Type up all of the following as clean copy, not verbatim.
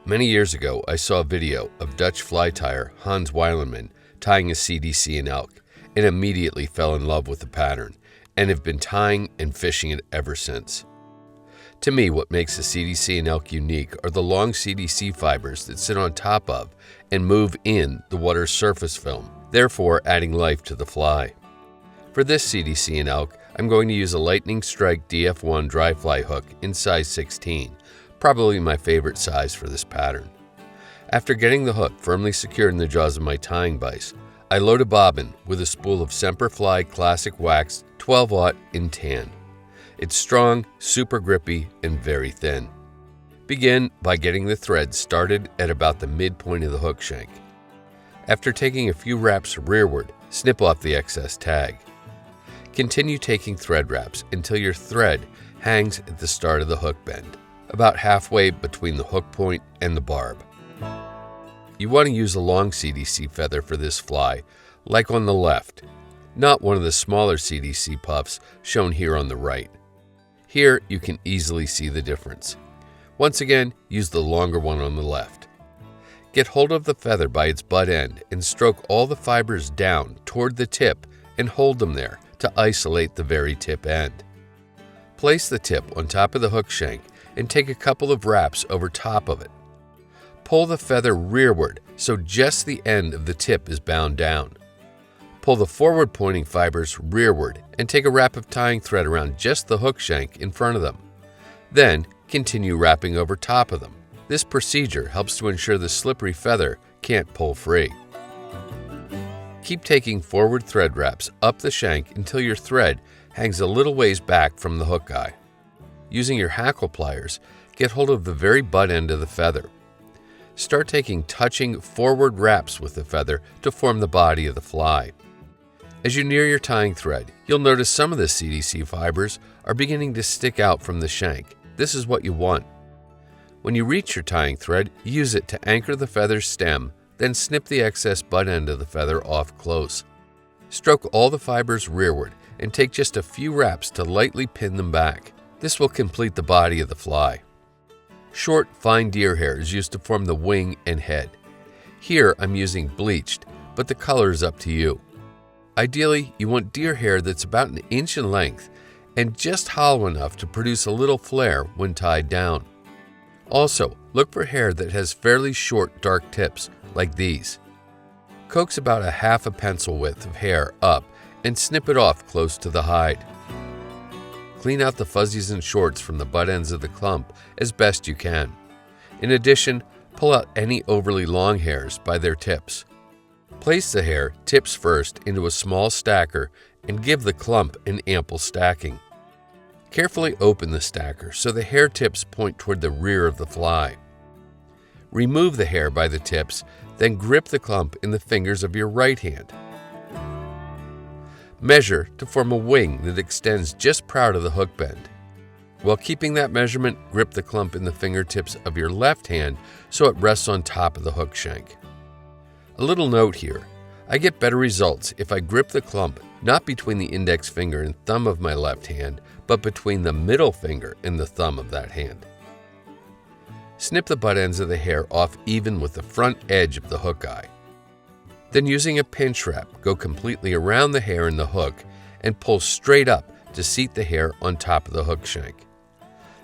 Many years ago, I saw a video of Dutch fly tyer Hans Weilenmann tying a CDC and elk and immediately fell in love with the pattern and have been tying and fishing it ever since. To me, what makes the CDC and elk unique are the long CDC fibers that sit on top of and move in the water's surface film, therefore adding life to the fly. For this CDC and elk, I'm going to use a Lightning Strike DF1 dry fly hook in size 16, probably my favorite size for this pattern. After getting the hook firmly secured in the jaws of my tying vise, I load a bobbin with a spool of Semperfli Classic Wax 12/0 in tan. It's strong, super grippy, and very thin. Begin by getting the thread started at about the midpoint of the hook shank. After taking a few wraps rearward, snip off the excess tag. Continue taking thread wraps until your thread hangs at the start of the hook bend, about halfway between the hook point and the barb. You want to use a long CDC feather for this fly, like on the left, not one of the smaller CDC puffs shown here on the right. Here you can easily see the difference. Once again, use the longer one on the left. Get hold of the feather by its butt end and stroke all the fibers down toward the tip and hold them there to isolate the very tip end. Place the tip on top of the hook shank and take a couple of wraps over top of it. Pull the feather rearward so just the end of the tip is bound down. Pull the forward pointing fibers rearward and take a wrap of tying thread around just the hook shank in front of them. Then continue wrapping over top of them. This procedure helps to ensure the slippery feather can't pull free. Keep taking forward thread wraps up the shank until your thread hangs a little ways back from the hook eye. Using your hackle pliers, get hold of the very butt end of the feather. Start taking touching forward wraps with the feather to form the body of the fly. As you near your tying thread, you'll notice some of the CDC fibers are beginning to stick out from the shank. This is what you want. When you reach your tying thread, use it to anchor the feather's stem, then snip the excess butt end of the feather off close. Stroke all the fibers rearward and take just a few wraps to lightly pin them back. This will complete the body of the fly. Short, fine deer hair is used to form the wing and head. Here I'm using bleached, but the color is up to you. Ideally, you want deer hair that's about 1 inch in length and just hollow enough to produce a little flare when tied down. Also, look for hair that has fairly short, dark tips, like these. Coax about 1/2 pencil width of hair up and snip it off close to the hide. Clean out the fuzzies and shorts from the butt ends of the clump as best you can. In addition, pull out any overly long hairs by their tips. Place the hair, tips first, into a small stacker and give the clump an ample stacking. Carefully open the stacker so the hair tips point toward the rear of the fly. Remove the hair by the tips, then grip the clump in the fingers of your right hand. Measure to form a wing that extends just prior to the hook bend. While keeping that measurement, grip the clump in the fingertips of your left hand so it rests on top of the hook shank. A little note here, I get better results if I grip the clump not between the index finger and thumb of my left hand, but between the middle finger and the thumb of that hand. Snip the butt ends of the hair off even with the front edge of the hook eye. Then using a pinch wrap, go completely around the hair in the hook and pull straight up to seat the hair on top of the hook shank.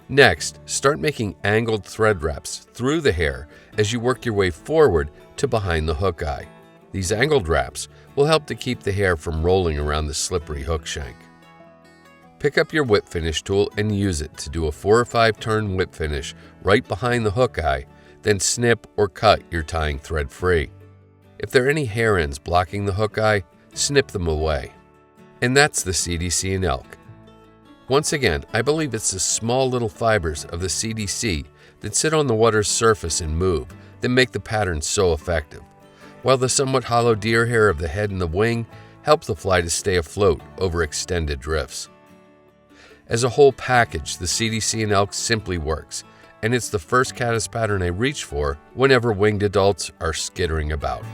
Next, start making angled thread wraps through the hair as you work your way forward to behind the hook eye. These angled wraps will help to keep the hair from rolling around the slippery hook shank. Pick up your whip finish tool and use it to do a 4 or 5 turn whip finish right behind the hook eye, then snip or cut your tying thread free. If there are any hair ends blocking the hook eye, snip them away. And that's the CDC and elk. Once again, I believe it's the small little fibers of the CDC that sit on the water's surface and move that make the pattern so effective, while the somewhat hollow deer hair of the head and the wing help the fly to stay afloat over extended drifts. As a whole package, the CDC and elk simply works, and it's the first caddis pattern I reach for whenever winged adults are skittering about.